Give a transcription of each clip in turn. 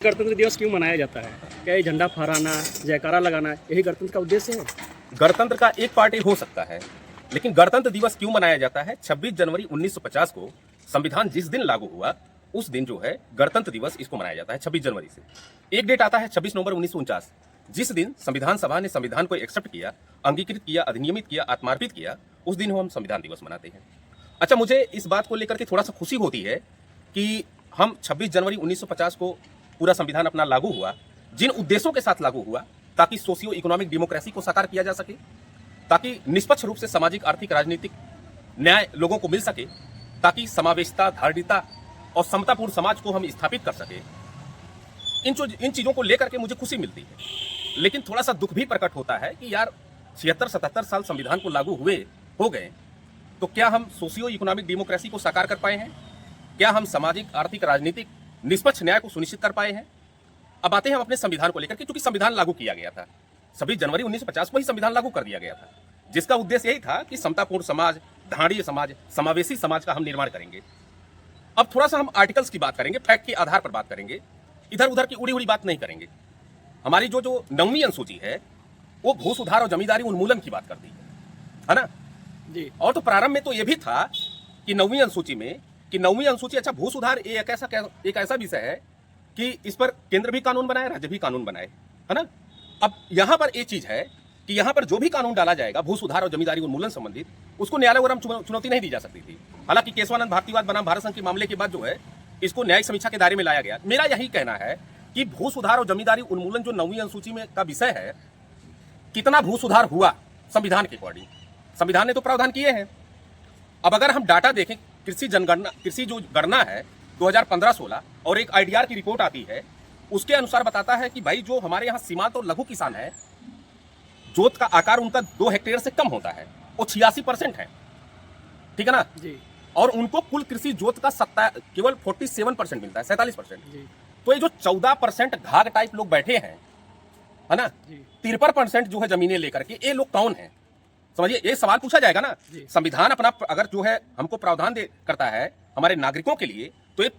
गणतंत्र दिवस क्यों मनाया जाता है? क्या ये झंडा फहराना, जयकारा लगाना यही गणतंत्र का उद्देश्य है? गणतंत्र का एक पार्ट हो सकता है, लेकिन गणतंत्र दिवस क्यों मनाया जाता है? 26 जनवरी 1950 को संविधान जिस दिन लागू हुआ उस दिन जो है गणतंत्र दिवस इसको मनाया जाता है। 26 जनवरी से एक डेट आता है 26 नवंबर 1949, जिस दिन संविधान सभा ने संविधान को एक्सेप्ट किया, अंगीकृत किया, अधिनियमित किया, आत्मार्पित किया, उस दिन हम संविधान दिवस मनाते हैं। अच्छा, मुझे इस बात को लेकर के थोड़ा सा खुशी होती है कि हम 26 जनवरी 1950 को पूरा संविधान अपना लागू हुआ, जिन उद्देश्यों के साथ लागू हुआ ताकि सोशियो इकोनॉमिक डेमोक्रेसी को साकार किया जा सके, ताकि निष्पक्ष रूप से सामाजिक, आर्थिक, राजनीतिक न्याय लोगों को मिल सके, ताकि समावेशिता, धारणिता और समतापूर्ण समाज को हम स्थापित कर सके। इन चीजों को लेकर के मुझे खुशी मिलती है, लेकिन थोड़ा सा दुख भी प्रकट होता है कि यार 76-77 साल संविधान को लागू हो गए, तो क्या हम सोशियो इकोनॉमिक डेमोक्रेसी को साकार कर पाए हैं? क्या हम सामाजिक, आर्थिक, राजनीतिक निष्पक्ष न्याय को सुनिश्चित कर पाए हैं? अब आते हैं हम अपने संविधान को लेकर के, क्योंकि संविधान लागू किया गया था 26 जनवरी 1950 को ही संविधान लागू कर दिया गया था, जिसका उद्देश्य यही था कि समतापूर्ण समाज, धारणीय समाज, समावेशी समाज का हम निर्माण करेंगे। अब थोड़ा सा हम आर्टिकल्स की बात करेंगे, फैक्ट के आधार पर बात करेंगे, इधर उधर की उड़ी उड़ी बात नहीं करेंगे। हमारी जो 9वीं अनुसूची है वो भू सुधार और जमींदारी उन्मूलन की बात करती है ना जी। और तो प्रारंभ में तो ये भी था कि 9वीं अनुसूची में नौवीं अनुसूची, अच्छा भू सुधार एक ऐसा विषय है कि इस पर केंद्र भी कानून बनाए, राज्य भी कानून बनाए, है ना। अब यहां पर एक चीज है कि यहां पर जो भी कानून डाला जाएगा भू सुधार और जमींदारी उन्मूलन संबंधित, उसको न्यायालय द्वारा चुनौती नहीं दी जा सकती थी। हालांकि केशवानंद भारतीवाद बनाम भारत संघ के मामले के बाद जो है इसको न्यायिक समीक्षा के दायरे में लाया गया। मेरा यही कहना है कि भू सुधार और जमींदारी उन्मूलन जो 9वीं अनुसूची में का विषय है, कितना भू सुधार हुआ संविधान के अकॉर्डिंग, संविधान ने तो प्रावधान किए हैं। अब अगर हम डाटा देखें, कृषि जो गणना है 2015-16 और एक आईडीआर की रिपोर्ट आती है, उसके अनुसार बताता है कि भाई जो हमारे यहाँ सीमांत और लघु किसान है, जोत का आकार उनका 2 हेक्टेयर से कम होता है, वो 86% है, ठीक है ना जी। और उनको कुल कृषि जोत का केवल 47% मिलता है, 47%। तो ये जो 14% घाघ टाइप लोग बैठे हैं, है ना, 53% जो है जमीनें लेकर के, ये लोग कौन है? समझिए, ये सवाल पूछा जाएगा ना। संविधान अपना अगर जो है हमको प्रावधान करता है हमारे नागरिकों के लिए, तो ये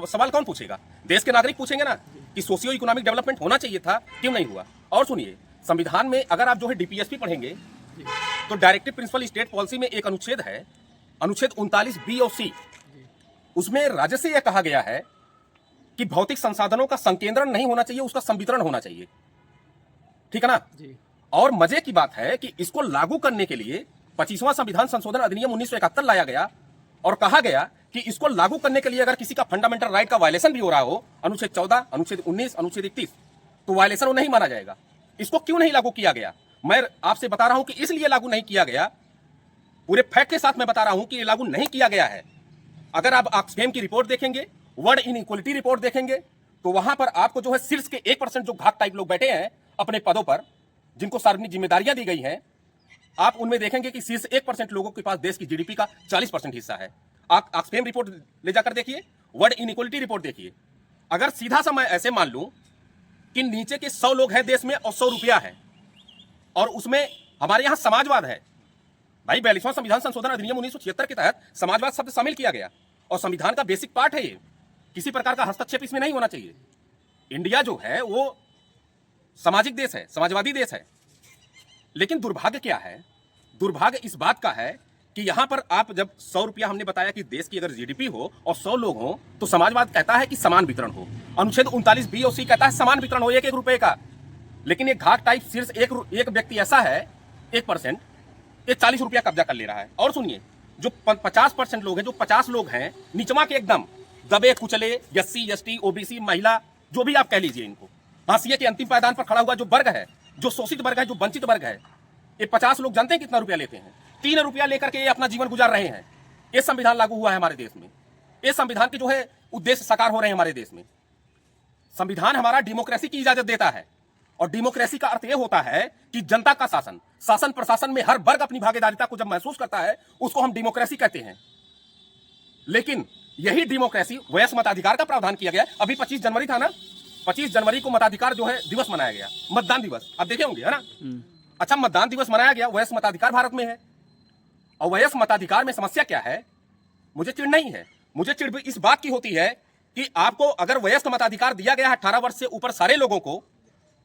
सवाल कौन पूछेगा? देश के नागरिक पूछेंगे ना कि सोशियो इकोनॉमिक डेवलपमेंट होना चाहिए था, क्यों नहीं हुआ? और सुनिए, संविधान में अगर आप जो है डीपीएसपी पढ़ेंगे तो डायरेक्टिव प्रिंसिपल स्टेट पॉलिसी में एक अनुच्छेद है, अनुच्छेद 39 बी और सी। उसमें राज्य से यह कहा गया है कि भौतिक संसाधनों का संकेंद्रण नहीं होना चाहिए, उसका संवितरण होना चाहिए, ठीक है ना जी। और मजे की बात है कि इसको लागू करने के लिए 25वां संविधान संशोधन अधिनियम 1971 लाया गया और कहा गया कि इसको लागू करने के लिए अगर किसी का फंडामेंटल राइट का वायलेशन भी हो रहा हो, अनुच्छेद 14, अनुच्छेद 19, अनुच्छेद 31, तो वायलेशन वो नहीं माना जाएगा। इसको क्यों नहीं लागू किया गया? मैं आपसे बता रहा हूं कि इसलिए लागू नहीं किया गया, पूरे फैक्ट के साथ मैं बता रहा हूं कि ये लागू नहीं किया गया है। अगर आप ऑक्सफैम की रिपोर्ट देखेंगे, वर्ल्ड इनइक्वालिटी रिपोर्ट देखेंगे, तो वहां पर आपको जो है शीर्ष के 1% जो घात टाइप लोग बैठे हैं अपने पदों पर, जिनको सार्वजनिक जिम्मेदारियां दी गई हैं, आप उनमें देखेंगे कि शीर्ष 1% लोगों के पास देश की जीडीपी का 40% हिस्सा है। आप ऑक्सफैम रिपोर्ट ले जाकर देखिए, वर्ल्ड इनइक्वालिटी रिपोर्ट देखिए। अगर सीधा सा मैं ऐसे मान लूं कि नीचे के 100 लोग हैं देश में और 100 रुपया है, और उसमें हमारे यहां समाजवाद है, भाई 42वां संविधान संशोधन अधिनियम 1976 के तहत समाजवाद शब्द शामिल किया गया और संविधान का बेसिक पार्ट है ये, किसी प्रकार का हस्तक्षेप इसमें नहीं होना चाहिए। इंडिया जो है वो सामाजिक देश है, समाजवादी देश है। लेकिन दुर्भाग्य क्या है? दुर्भाग्य इस बात का है कि यहां पर आप जब 100 रुपया, हमने बताया कि देश की अगर जीडीपी हो और 100 लोग हो तो समाजवाद कहता है कि समान वितरण हो, अनुच्छेद 39 बी और सी कहता है समान वितरण हो 1-1 रुपए का। लेकिन ये घाट टाइप शीर्ष एक व्यक्ति ऐसा है, 1%, ये 40 रुपया कब्जा कर ले रहा है। और सुनिए, जो 50% लोग हैं, जो 50 लोग हैं निचवा के एकदम दबे कुचले, एससी, एसटी, ओबीसी, महिला, जो भी आप कह लीजिए, इनको हाशिए के अंतिम पायदान पर खड़ा हुआ जो वर्ग है, जो शोषित वर्ग है, जो वंचित वर्ग है, ये 50 लोग जानते हैं कितना रुपया लेते हैं? 3 रुपया लेकर के ये अपना जीवन गुजार रहे हैं। ये संविधान लागू हुआ है हमारे देश में, ये संविधान के जो है उद्देश्य साकार हो रहे हैं हमारे देश में। संविधान हमारा डेमोक्रेसी की इजाजत देता है और डेमोक्रेसी का अर्थ यह होता है कि जनता का शासन प्रशासन में हर वर्ग अपनी भागीदारिता को जब महसूस करता है, उसको हम डेमोक्रेसी कहते हैं। लेकिन यही डेमोक्रेसी वयस्क मताधिकार का प्रावधान किया गया। अभी 25 जनवरी था ना, 25 जनवरी को मताधिकार जो है दिवस मनाया गया, मतदान दिवस, आप देखे होंगे, है ना। अच्छा, मतदान दिवस मनाया गया, वयस्क मताधिकार भारत में है। और वयस्क मताधिकार में समस्या क्या है? मुझे चिढ़ नहीं है, मुझे चिढ़ इस बात की होती है कि आपको अगर वयस्क मताधिकार दिया गया है 18 वर्ष से ऊपर सारे लोगों को,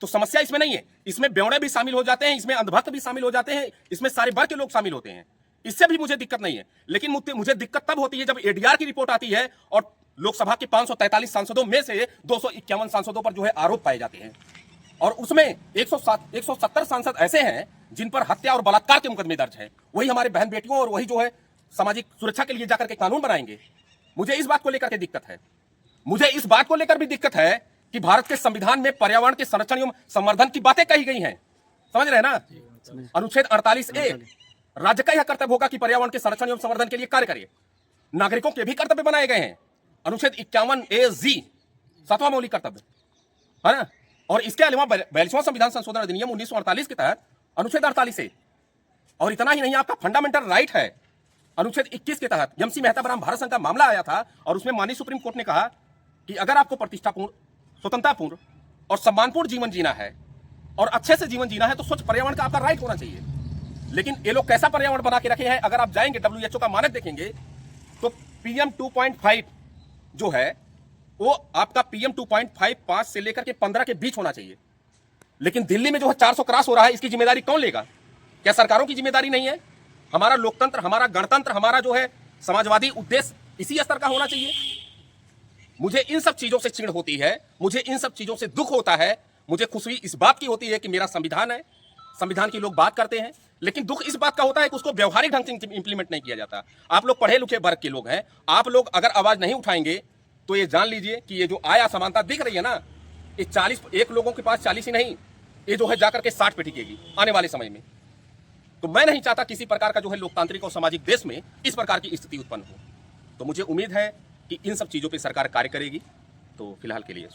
तो समस्या इसमें नहीं है। इसमें बेवड़े भी शामिल हो जाते हैं, इसमें अंधभक्त भी शामिल हो जाते हैं, इसमें सारे वर्ग के लोग शामिल होते हैं, इससे भी मुझे दिक्कत नहीं है। लेकिन मुझे दिक्कत तब होती है जब एडीआर की रिपोर्ट आती है और लोकसभा के 543 सांसदों में से 251 सांसदों पर जो है आरोप पाए जाते हैं, और उसमें 170 सांसद ऐसे हैं जिन पर हत्या और बलात्कार के मुकदमे दर्ज है। वही हमारे बहन बेटियों और वही जो है सामाजिक सुरक्षा के लिए जाकर के कानून बनाएंगे। मुझे इस बात को लेकर के दिक्कत है। मुझे इस बात को लेकर भी दिक्कत है कि भारत के संविधान में पर्यावरण के संरक्षण एवं संवर्धन की बातें कही गई हैं, समझ रहे हैं ना। अनुच्छेद 48A, राज्य का यह कर्तव्य होगा कि पर्यावरण के संरक्षण एवं संवर्धन के लिए कार्य करे। नागरिकों के भी कर्तव्य बनाए गए हैं। अनुच्छेद 51AG 7वां मौलिक कर्तव्य है ना। और इसके अलावा 42वां संविधान संशोधन अधिनियम 1948 के तहत अनुच्छेद 48A, और इतना ही नहीं, आपका फंडामेंटल राइट है अनुच्छेद 21 के तहत। एमसी मेहता बनाम भारत संघ का मामला आया था और उसमें माननीय सुप्रीम कोर्ट ने कहा कि अगर आपको प्रतिष्ठापूर्ण, स्वतंत्रतापूर्ण और सम्मानपूर्ण जीवन जीना है और अच्छे से जीवन जीना है तो स्वच्छ पर्यावरण का आपका राइट होना चाहिए। लेकिन ये लोग कैसा पर्यावरण बना के रखे हैं, अगर आप जाएंगे WHO का मानक देखेंगे तो PM 2.5 जो है वो आपका PM 2.5 5 से लेकर के 15 के बीच होना चाहिए। लेकिन दिल्ली में जो है 400 क्रॉस हो रहा है, इसकी जिम्मेदारी कौन लेगा? क्या सरकारों की जिम्मेदारी नहीं है? हमारा लोकतंत्र, हमारा गणतंत्र, हमारा जो है समाजवादी उद्देश्य इसी स्तर का होना चाहिए। मुझे इन सब चीजों से चिढ़ होती है, मुझे इन सब चीजों से दुख होता है। मुझे खुशी इस बात की होती है कि मेरा संविधान है, संविधान की लोग बात करते हैं, लेकिन दुख इस बात का होता है कि उसको व्यवहारिक ढंग से इंप्लीमेंट नहीं किया जाता। आप लोग पढ़े लिखे वर्ग के लोग हैं, आप लोग अगर आवाज नहीं उठाएंगे तो ये जान लीजिए कि ये जो आय असमानता दिख रही है ना, ये 40, एक लोगों के पास 40 ही नहीं, ये जो है जाकर के 60 पे टिकेगी आने वाले समय में। तो मैं नहीं चाहता किसी प्रकार का जो है लोकतांत्रिक और सामाजिक देश में इस प्रकार की स्थिति उत्पन्न हो। तो मुझे उम्मीद है कि इन सब चीजों पे सरकार कार्य करेगी। तो फिलहाल के लिए